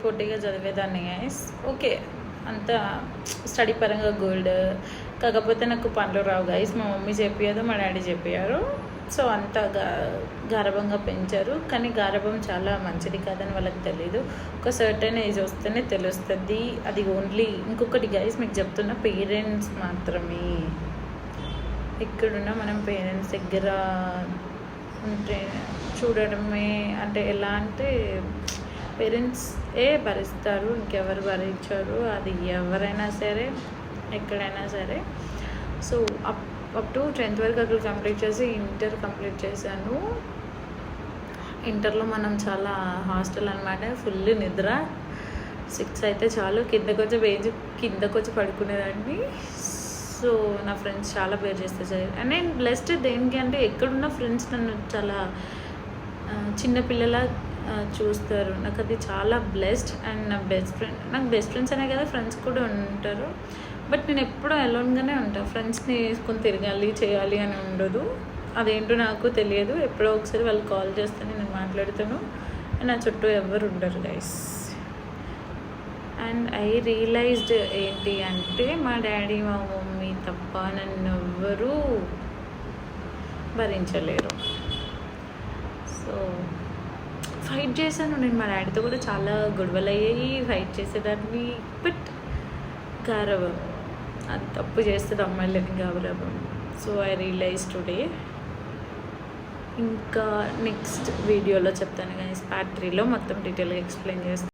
పోటీగా చదివేదాన్ని guys. Okay, అంత స్టడీ పరంగా గుడ్. కాకపోతే నాకు పనులు రావు గైస్. మా మమ్మీ చెప్పారు, మా డాడీ చెప్పారు. సో అంత గారాబంగా పెంచారు. కానీ గారాబం చాలా మంచిది కాదని వాళ్ళకి తెలీదు. ఒక సర్టెన్ ఏజ్ వస్తేనే తెలుస్తుంది. అది ఓన్లీ ఇంకొకటి గైస్ మీకు చెప్తున్న, పేరెంట్స్ మాత్రమే. ఇక్కడున్న మనం పేరెంట్స్ దగ్గర ఉంటే చూడడమే, అంటే ఎలా అంటే పేరెంట్స్ భరిస్తారు, ఇంకెవరు భరించారు. అది ఎవరైనా సరే, ఎక్కడైనా సరే. సో అప్ టు 10th వరకు అక్కడ కంప్లీట్ చేసి ఇంటర్ కంప్లీట్ చేశాను. ఇంటర్లో మనం చాలా హాస్టల్ అనమాట, ఫుల్ నిద్ర. 6 అయితే చాలు, కిందకు వచ్చి పడుకునేదాన్ని. సో నా ఫ్రెండ్స్ చాలా పేరు చేస్తే అండ్ నేను బ్లెస్డ్ దేనికి అంటే ఎక్కడున్న ఫ్రెండ్స్ నన్ను చాలా చిన్నపిల్లల చూస్తారు. నాకు అది చాలా బ్లెస్డ్. అండ్ నాకు బెస్ట్ ఫ్రెండ్స్ అనే కదా, ఫ్రెండ్స్ కూడా ఉంటారు. బట్ నేను ఎప్పుడూ అలోన్గానే ఉంటాను. ఫ్రెండ్స్ని వేసుకొని తిరగాలి చేయాలి అని ఉండదు. అదేంటో నాకు తెలియదు. ఎప్పుడో ఒకసారి వాళ్ళు కాల్ చేస్తే నేను మాట్లాడుతాను. నా చుట్టూ ఎవరు ఉండరు గైస్. అండ్ ఐ రియలైజ్డ్ ఏంటి అంటే, మా డాడీ మా మమ్మీ తప్ప నన్ను ఎవ్వరూ భరించలేరు. సో ఫైట్ చేశాను నేను. మా డాడీతో కూడా చాలా గొడవలు అయ్యాయి, ఫైట్ చేసేదాన్ని. బట్ గారాబం, అది తప్పు చేస్తుంది అమ్మాయిలని, గారాబం. So I realise today. ఇంకా నెక్స్ట్ వీడియోలో చెప్తాను కానీ పార్ట్ 3లో మొత్తం డీటెయిల్గా ఎక్స్ప్లెయిన్ చేస్తాను.